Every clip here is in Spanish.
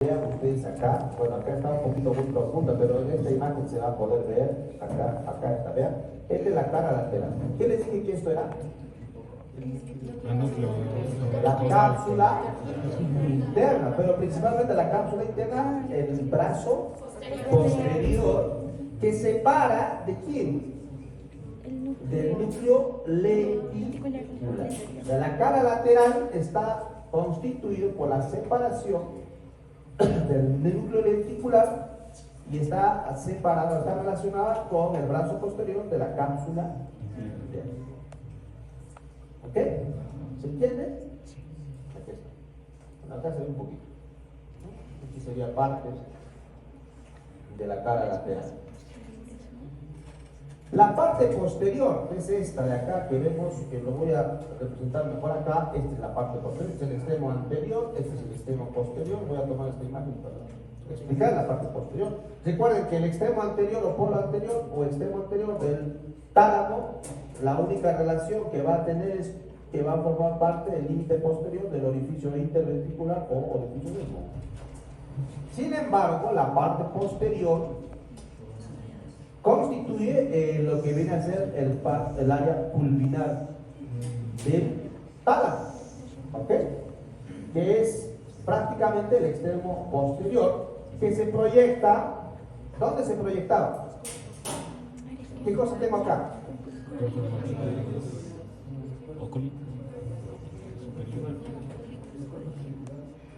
Vean ustedes acá, bueno, acá está un poquito muy profunda, pero en esta imagen se va a poder ver, acá está, vean, esta es la cara lateral. ¿Qué les dije que esto era? La cápsula interna, pero principalmente la cápsula interna, el brazo posterior, que separa ¿de quién? Del núcleo lenticular. O sea, la cara lateral está constituido por la separación del núcleo lenticular y está separada, está relacionada con el brazo posterior de la cápsula interna. ¿Ok? ¿Se entiende? Aquí está. Bueno, acá se ve un poquito. Aquí sería parte de la cara lateral. La parte posterior, que es esta de acá, que vemos, que lo voy a representar mejor acá, esta es la parte posterior, este es el extremo anterior, este es el extremo posterior. Voy a tomar esta imagen para explicar la parte posterior. Recuerden que el extremo anterior o polo anterior o extremo anterior del tálamo, la única relación que va a tener es que va a formar parte del límite posterior del orificio interventricular o orificio mismo. Sin embargo, la parte posterior constituye lo que viene a ser el área pulvinar del tálamo, ¿ok? Que es prácticamente el extremo posterior que se proyecta. ¿Dónde se proyectaba? ¿Qué cosa tengo acá?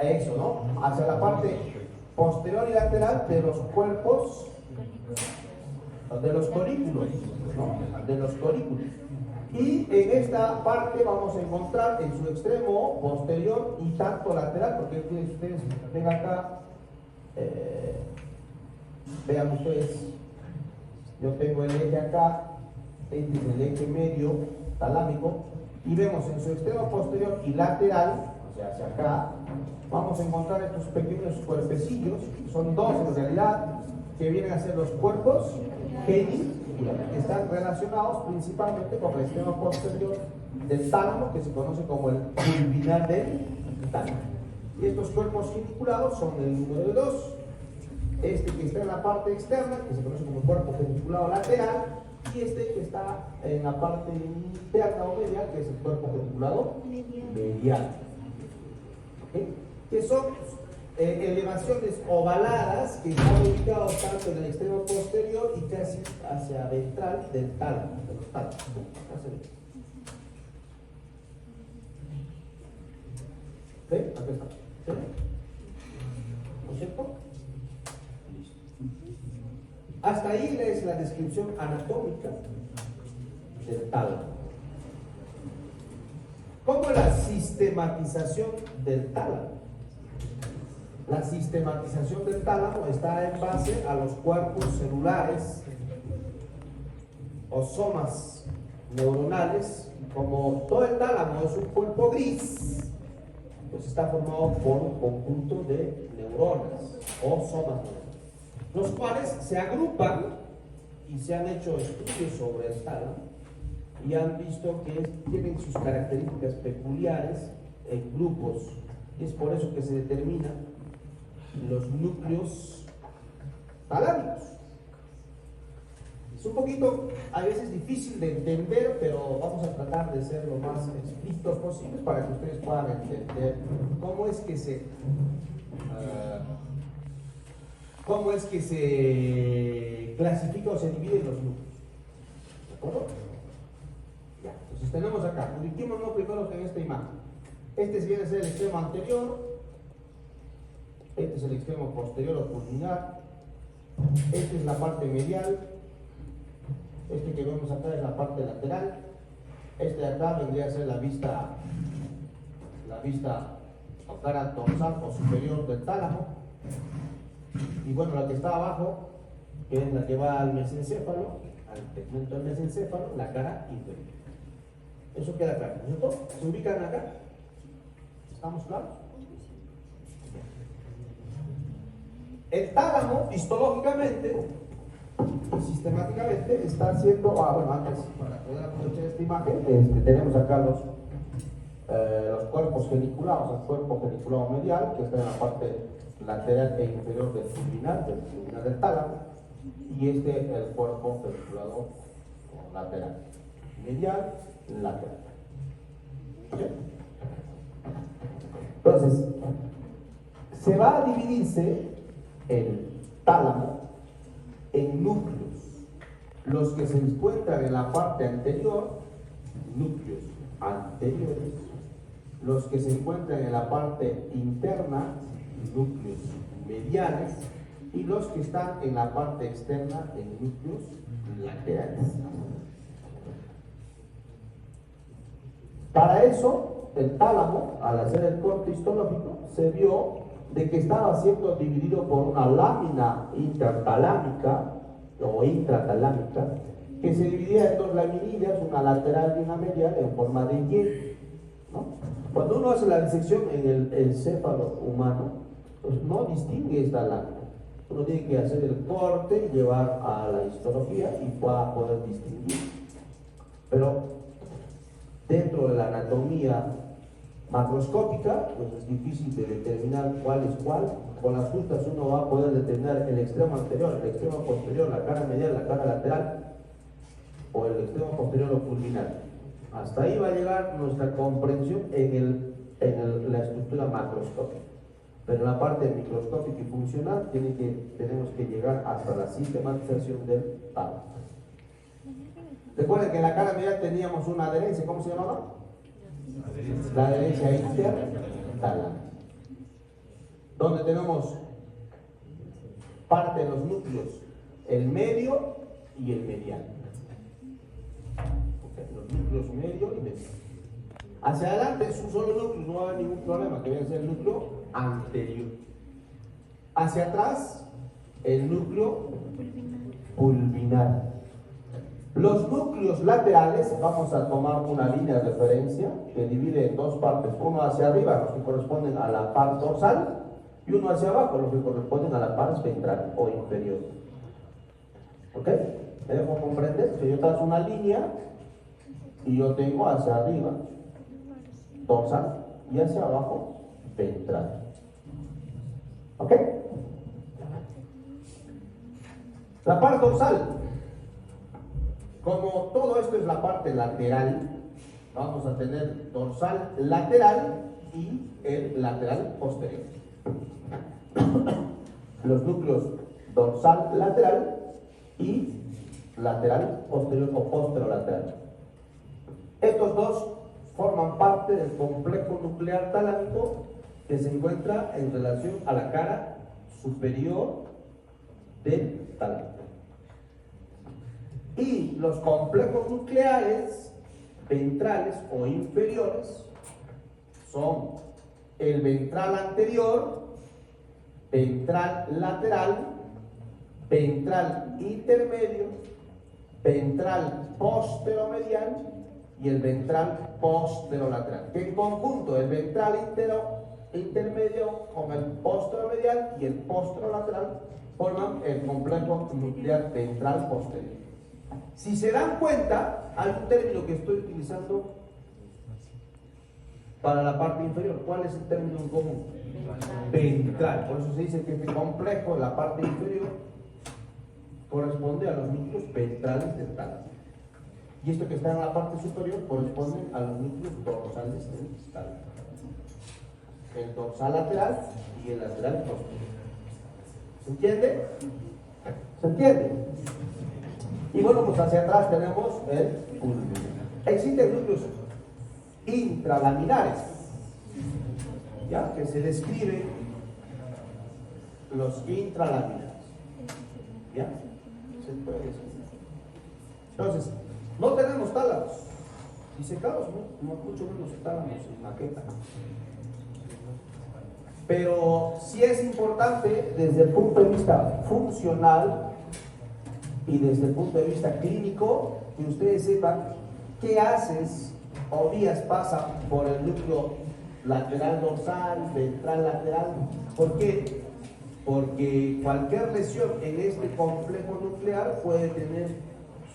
Eso, ¿no? Hacia la parte posterior y lateral de los cuerpos, de los corículos, ¿no? De los corículos. Y en esta parte vamos a encontrar en su extremo posterior y tanto lateral, porque ustedes ven acá, vean ustedes, yo tengo el eje acá, este es el eje medio talámico, y vemos en su extremo posterior y lateral, o sea, hacia acá, vamos a encontrar estos pequeños cuerpecillos, son dos en realidad, que vienen a ser los cuerpos geniculares, que están relacionados principalmente con el extremo posterior del tálamo, que se conoce como el pulvinar del tálamo. Y estos cuerpos geniculados son el número de 2, este que está en la parte externa, que se conoce como el cuerpo geniculado lateral, y este que está en la parte interna o medial, que es el cuerpo geniculado medial. ¿Okay? Que son elevaciones ovaladas que están ubicados tanto en el extremo posterior y casi hacia ventral del tálamo, de los tálamos. ¿Ven? Aquí está. ¿Sí? ¿No es cierto? Listo. Hasta ahí es la descripción anatómica del tálamo. ¿Cómo es la sistematización del tálamo? La sistematización del tálamo está en base a los cuerpos celulares o somas neuronales. Como todo el tálamo es un cuerpo gris, pues está formado por un conjunto de neuronas o somas neuronales, los cuales se agrupan y se han hecho estudios sobre el tálamo y han visto que tienen sus características peculiares en grupos, y es por eso que se determina los núcleos talámicos. Es un poquito a veces difícil de entender, pero vamos a tratar de ser lo más explícitos posibles para que ustedes puedan entender cómo es que se clasifica o se divide los núcleos. ¿De acuerdo? Ya, entonces tenemos acá, ubiquémonos primero en esta imagen. Este viene a ser el extremo anterior. Este es el extremo posterior o pulvinar. Esta es la parte medial. Este que vemos acá es la parte lateral. Este de acá vendría a ser la vista o cara dorsal o superior del tálamo. Y bueno, la que está abajo, que es la que va al mesencéfalo, al tegmento del mesencéfalo, la cara inferior. Eso queda claro, ¿no es cierto? ¿Se ubican acá? ¿Estamos claros? El tálamo, histológicamente y sistemáticamente, está haciendo, bueno, antes, para poder aprovechar esta imagen, tenemos acá los cuerpos geniculados, el cuerpo geniculado medial, que está en la parte lateral e inferior del pulvinar del tálamo, y este el cuerpo ventriculador lateral, medial, lateral. ¿Okay? Entonces, se va a dividirse el tálamo en núcleos, los que se encuentran en la parte anterior, núcleos anteriores, los que se encuentran en la parte interna, núcleos mediales, y los que están en la parte externa, en núcleos laterales. Para eso, el tálamo, al hacer el corte histológico, se vio de que estaba siendo dividido por una lámina intertalámica o intratalámica, que se dividía en dos laminillas, una lateral y una medial, en forma de Y, ¿no? Cuando uno hace la disección en el encéfalo humano, pues no distingue esta lámina. Uno tiene que hacer el corte y llevar a la histología y va a poder distinguir. Pero dentro de la anatomía macroscópica, pues es difícil de determinar cuál es cuál. Con las justas uno va a poder determinar el extremo anterior, el extremo posterior, la cara medial, la cara lateral, o el extremo posterior o pulvinar. Hasta ahí va a llegar nuestra comprensión en la estructura macroscópica. Pero en la parte microscópica y funcional tenemos que llegar hasta la sistematización del tálamo. Recuerden que en la cara medial teníamos una adherencia, ¿cómo se llamaba? La adherencia intertalámica, donde tenemos parte de los núcleos, el medio y el medial. Okay, los núcleos medio y medial. Hacia adelante es un solo núcleo, no va a haber ningún problema, que viene a ser el núcleo anterior. Hacia atrás, el núcleo pulvinar. Los núcleos laterales, vamos a tomar una línea de referencia que divide en dos partes, uno hacia arriba, los que corresponden a la parte dorsal, y uno hacia abajo, los que corresponden a la parte ventral o inferior. ¿Ok? ¿Me dejo comprender? Si yo trazo una línea y yo tengo hacia arriba dorsal y hacia abajo ventral. ¿Ok? La parte dorsal, como todo esto es la parte lateral, vamos a tener dorsal lateral y el lateral posterior. Los núcleos dorsal lateral y lateral posterior o posterolateral. Estos dos forman parte del complejo nuclear talámico que se encuentra en relación a la cara superior del tálamo. Y los complejos nucleares ventrales o inferiores son el ventral anterior, ventral lateral, ventral intermedio, ventral posteromedial y el ventral posterolateral. Que en conjunto el ventral intermedio con el posteromedial y el posterolateral forman el complejo nuclear ventral posterior. Si se dan cuenta, hay un término que estoy utilizando para la parte inferior. ¿Cuál es el término en común? Ventral. Por eso se dice que este complejo, la parte inferior, corresponde a los núcleos ventrales del tálamo. Y esto que está en la parte superior corresponde a los núcleos dorsales del tálamo. El dorsal lateral y el lateral posterior. ¿Se entiende? ¿Se entiende? Y bueno, pues hacia atrás tenemos el pulvinar. Existen núcleos intralaminares, ¿ya? Que se describen los intralaminares, ¿ya? Se puede decir. Entonces, no tenemos tálamos disecados, ¿no? Mucho menos tálamos en maqueta. Pero sí es importante desde el punto de vista funcional y desde el punto de vista clínico que ustedes sepan qué haces o vías pasan por el núcleo lateral dorsal, ventral lateral. ¿Por qué? Porque cualquier lesión en este complejo nuclear puede tener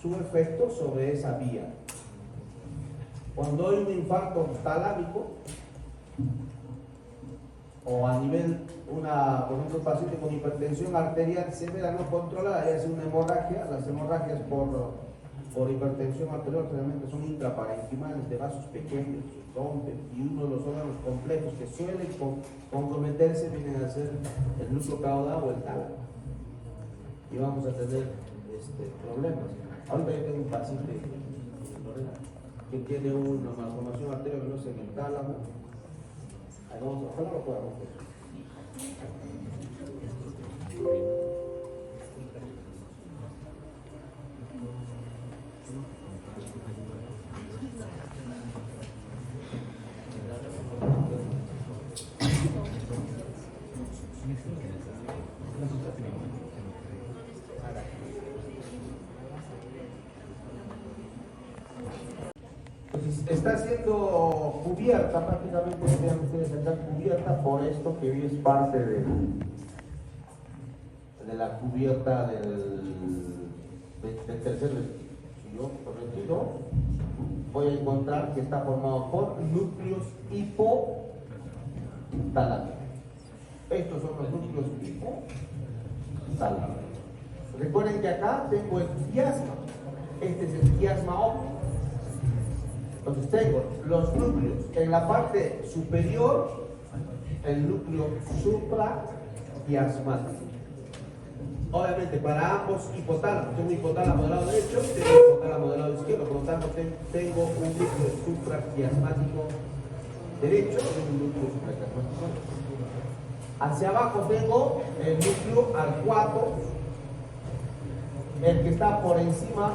su efecto sobre esa vía. Cuando hay un infarto talámico, o a nivel, por ejemplo, un paciente con hipertensión arterial severa no controlada, y hace una hemorragia. Las hemorragias por hipertensión arterial realmente son intraparenquimales de vasos pequeños, rompen, y uno de los órganos complejos que suelen comprometerse vienen a ser el núcleo caudal o el tálamo, y vamos a tener problemas. Ahorita yo tengo un paciente que tiene una malformación arteriovenosa en el tálamo. Ahí vamos, ojalá lo podamos ver. Está siendo cubierta, prácticamente vean ustedes acá, cubierta por esto que hoy es parte de la cubierta del tercer retiro. Voy a encontrar que está formado por núcleos hipotalámicos. Estos son los núcleos hipotalámicos. Recuerden que acá tengo el quiasma. Este es el quiasma óptico. Entonces tengo los núcleos en la parte superior, el núcleo supraquiasmático. Obviamente para ambos hipotálamos, tengo un hipotálamo del lado derecho, tengo un hipotálamo del lado izquierdo, por lo tanto tengo un núcleo supraquiasmático derecho y un núcleo supraquiasmático. Hacia abajo tengo el núcleo arcuato, el que está por encima,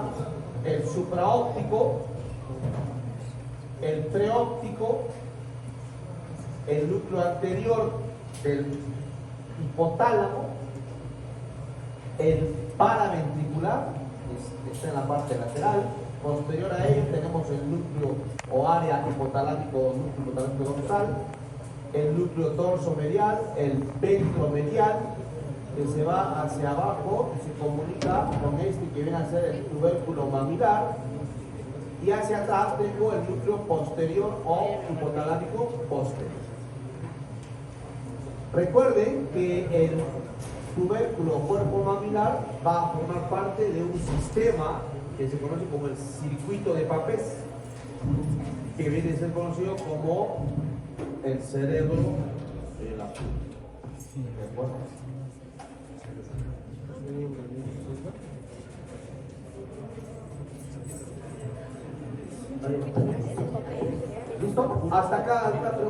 el supraóptico, el preóptico, el núcleo anterior del hipotálamo, el paraventricular, está en la parte lateral. Posterior a ello tenemos el núcleo o área hipotalámico, núcleo hipotalámico dorsal, el núcleo dorsomedial, el ventromedial, que se va hacia abajo y se comunica con este que viene a ser el tubérculo mamilar. Y hacia atrás tengo el núcleo posterior o hipotalámico posterior. Recuerden que el tubérculo o cuerpo mamilar va a formar parte de un sistema que se conoce como el circuito de Papez, que viene a ser conocido como el cerebro de la punta. ¿De acuerdo? ¿Listo? Hasta acá, alguna pregunta.